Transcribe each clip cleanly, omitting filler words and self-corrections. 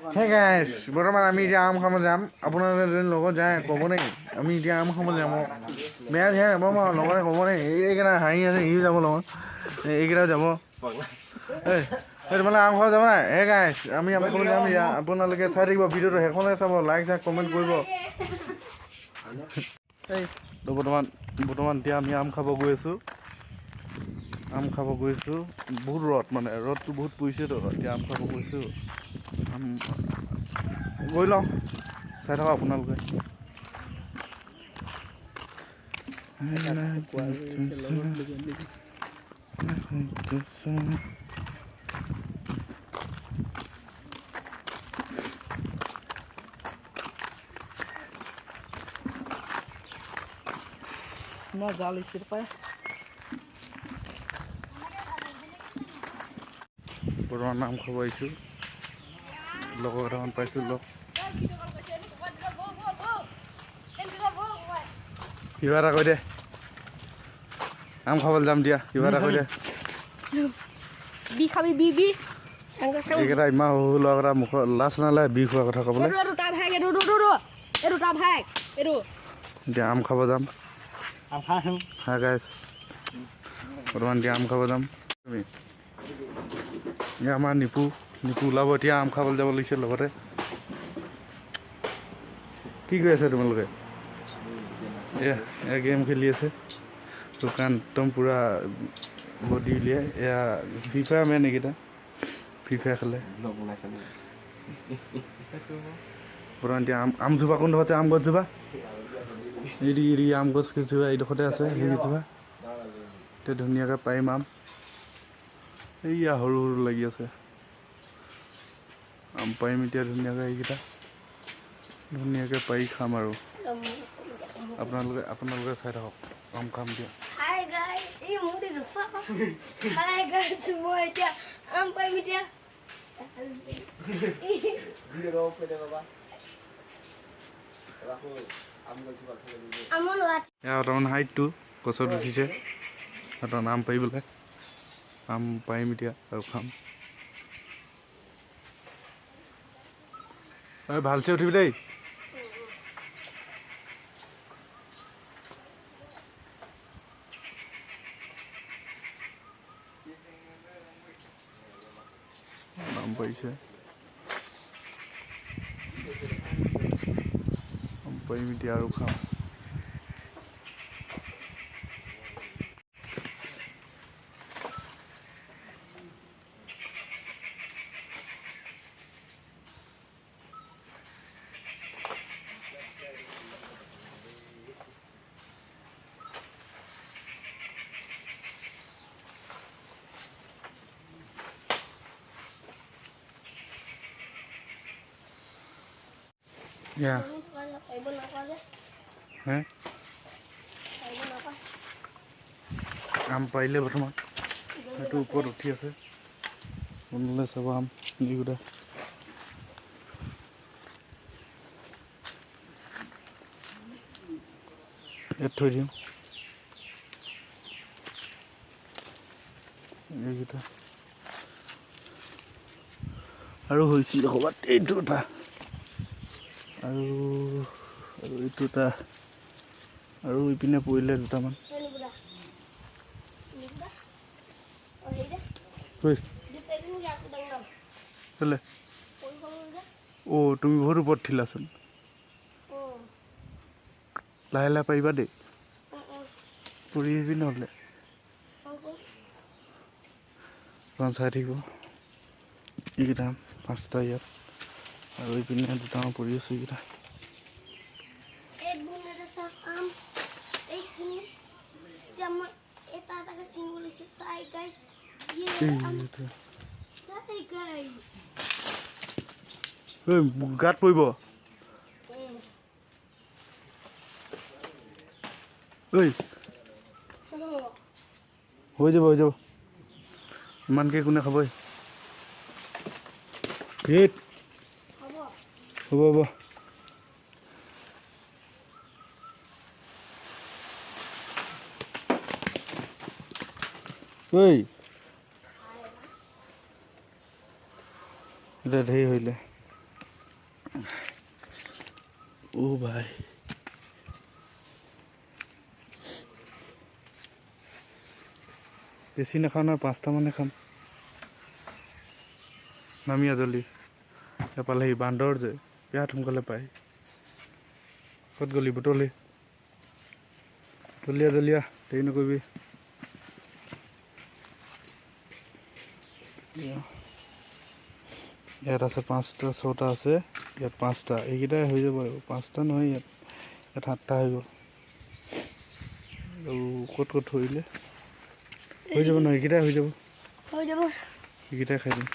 Hey guys, বৰ্তমান আমি এতিয়া আম খাব যাম আপোনালোকে যদি লগত যায় ক'ব নেকি আমি এতিয়া আম খাব যাম বেয়া ধ্যান নাপাব লগতে ক'ব নেকি এইকেইটা হাঁহি আছে সিও যাব লগত এইকেইটা যাব এই তোমালোকে আম খাব যাব নাই হে গাইছ আমি আম খাব যাম এতিয়া আপোনালোকে চাই থাকিব ভিডিঅ'টো শেষলৈকে চাব লাইক চাই কমেণ্ট কৰিব তো বৰ্তমান এতিয়া আমি আম খাব গৈ আছোঁ বহুত ৰ'দ মানে ৰ'দটো বহুত পৰিছেতো এতিয়া আম খাব গৈছোঁ গৈ লওঁ চাই থাকক আপোনালোকে মজা লাগিছে পাই বৰ্তমান নাম খাব আহিছোঁ লগৰ কেইটামান পাইছোঁ লগ কিবা এটা কৈ দে আম খাবলৈ যাম দিয়া কিবা এটা কৈ দে বি খাবি বি এইকেইটা ইমান সৰু ল'ৰাকেইটা মুখত লাজ নালাগে বিষ হোৱাৰ কথা ক'বলৈ এতিয়া আম খাব যাম হা গাইছ বৰ্তমান এতিয়া আম খাব যাম আমাৰ নিপু ওলাব এতিয়া আম খাবলৈ যাব লাগিছে লগতে কি কৰি আছে তোমালোকে এয়া গেম খেলি আছে দোকান একদম পূৰা বডি উলিয়াই এয়া ফ্ৰী ফায়াৰ মেন এইকেইটা ফ্ৰী ফায়াৰ খেলে বৰ্তমান এতিয়া আমজোপা কোনডোখৰত আছে আম গছজোপা এৰি আম গছ কেইজোপা এইডোখৰতে আছে সেইকেইজোপা এতিয়া ধুনীয়াকৈ পাৰিম আম এইয়া সৰু লাগি আছে আম পাৰিম এতিয়া ধুনীয়াকৈ এইকেইটা ধুনীয়াকৈ পাৰি খাম আৰু আপোনালোকে চাই থাকক আম খাম দিয়া বৰ্তমান হাইটটো গছত উঠিছে বৰ্তমান আম পাৰিবলৈ আম পাৰিম এতিয়া আৰু খাম ভালছে উঠিবি দেই আম পাৰিছে আম পাৰিম এতিয়া আৰু খাম আম পাৰিলে বৰ্তমান সেইটো ওপৰত উঠি আছে বনালে চাব আম এইকেইটা ইয়াত থৈ দিম এইকেইটা আৰু হৈছিল ক'ৰবাত এইটো এটা আৰু এইটো এটা আৰু ইপিনে পৰিলে দুটামান তুমি বহুত ওপৰত ঠিলাচোন লাহে লাহে পাৰিবা দেই পৰি আহিবি নহ'লে চাই থাকিব এইকেইটা পাঁচটা ইয়াত আৰু এইপিনে দুটামান পৰি আছে এইকেইটা গাত পৰিব হৈ যাব ইমানকৈ কোনে খাবই হ'ব এতিয়া ধেৰ হৈলে ও ভাই বেছি নাখাওঁ নহয় 5টা মানে খাম নামিয়া জল্দি এপালে সি বান্দৰ যে বিৰাট সোনকালে পায় ক'ত গ'লি বুটলি জলিয়া দেৰি নকৰিবি ইয়াত আছে 5টা 6টা আছে ইয়াত 5টা এইকেইটাই হৈ যাব আৰু 5টা নহয় ইয়াত 7টা হৈ গ'ল আৰু ক'ত ধৰিলে হৈ যাব নহয় এইকেইটাই হৈ যাব এইকেইটাই খাই দিম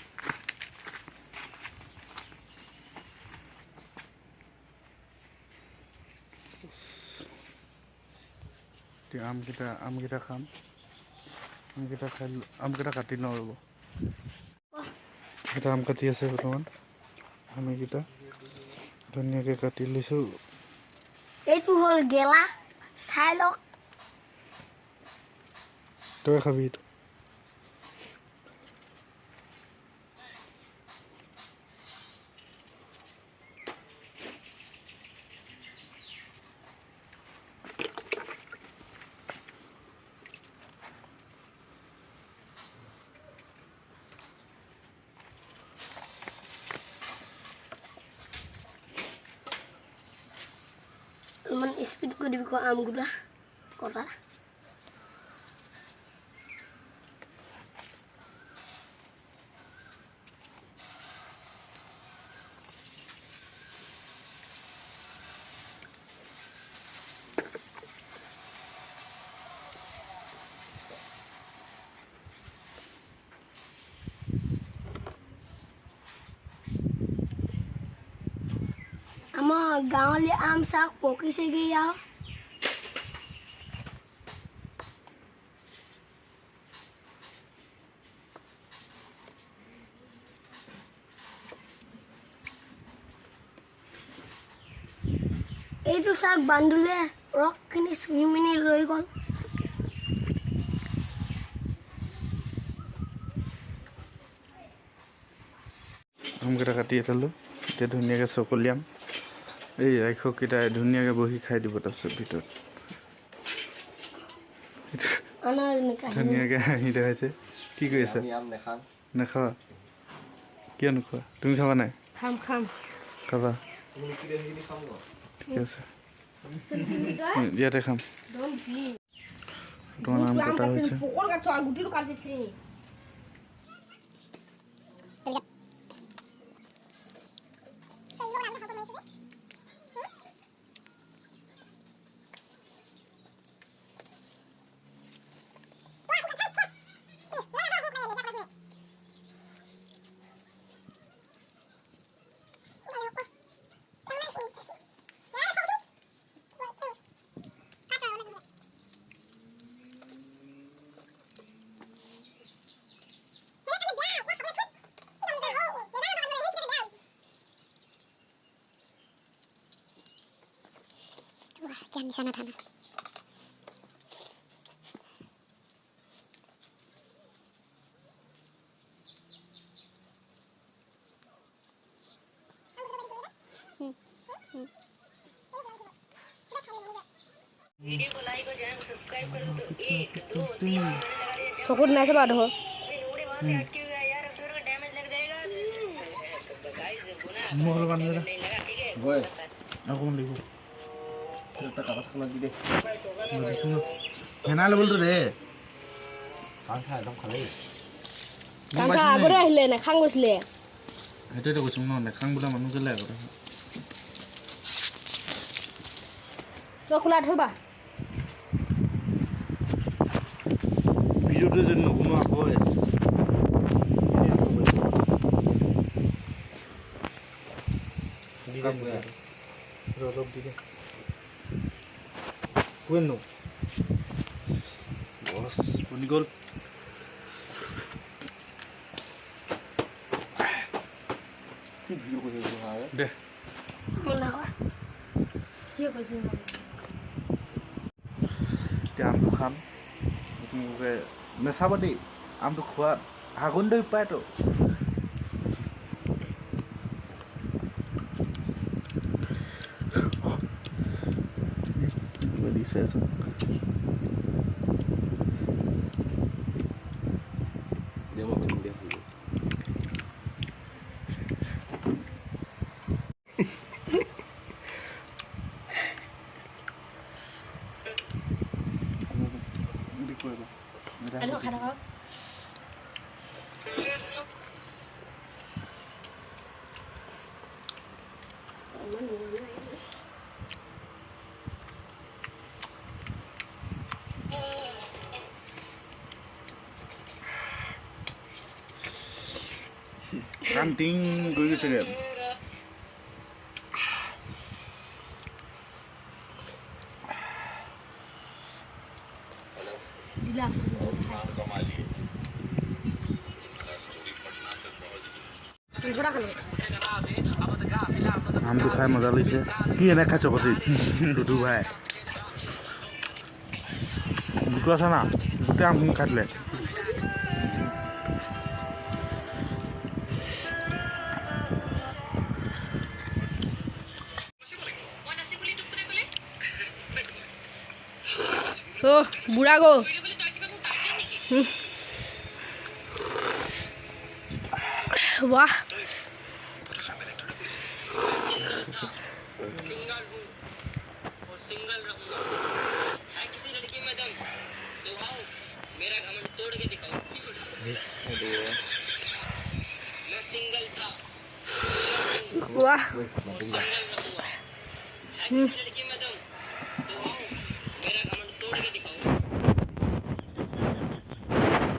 এতিয়া আমকেইটা খাম আমকেইটা খাই আমকেইটা কাটি লওঁ ৰ'ব এটা আম কাটি আছে বৰ্তমান আমি এইকেইটা ধুনীয়াকৈ কাটি লৈছোঁ এইটো হ'ল গেলা চাই লওক তই খাবি এইটো অলপমান স্পীড কৰি দিবি ক আমগুলা কটা আমাৰ গাঁৱলীয়া আম চাক পকিছেগৈ আৰু এইটো চাক বান্ধুলে ৰসখিনি চুহি মিনি ৰৈ গ'ল আমকেইটা কাটি এটালোঁ এতিয়া ধুনীয়াকৈ চকলিয়াম এই ৰাক্ষসকেইটাই ধুনীয়াকৈ বহি খাই দিব তাৰপিছত ভিতৰত ধুনীয়াকৈ হাঁহি দেখাইছে কি কৰি আছা নাখাবা কিয় নোখোৱা তুমি খাবা নাই খাম খাবা ঠিক আছে ইয়াতে খাম তোমাৰ আম কটা হৈছে Jangan di sana tanah. Video को लाइक और चैनल को सब्सक्राइब करो तो 1 2 3 চকুত নাই চাবা দেখো अभी नूरे वहां से अटके हुए हैं यार फिर को डैमेज लग जाएगा तो गाइस गुना मोहल बांध दे नहीं लगा ठीक है गए अकौन देखो এটা কাটা সাকলা দি দে বুজিছো না ফেনাইল বলতো রে কাঁচা একদম খালি কাঁচা আগৰে আহিলে না খাং গৈছিলে সেইটোতে কৈছো ন নেখাং বোলা মানুহ গেলে আগতে তই খোলা থবা ভিডিওটো যদি নবনোৱা হয় অলপ দি দে bueno বস বনি গ'ল কি ভিডিও কৰি আছো দে এতিয়া আমটো খাম নতুনকৈ নেচাবা দেই আমটো খোৱা হাগনি দৈ পায়তো আছে কাম টিং কৰি গৈছেগৈ দিলা আমটো খাই মজা লাগিছে কি এনে খাইছ কচি চুটু ভাই দুটো আছে না গোটেই আমখিনি খাই দিলে ও বুঢ়া গো वाह सिंगल हूँ और सिंगल रहूँगा है किसी लड़की में दम तो आओ मेरा घमंड तोड़ के दिखाओ मैं सिंगल था वाह और सिंगल रहूँगा है किसी लड़की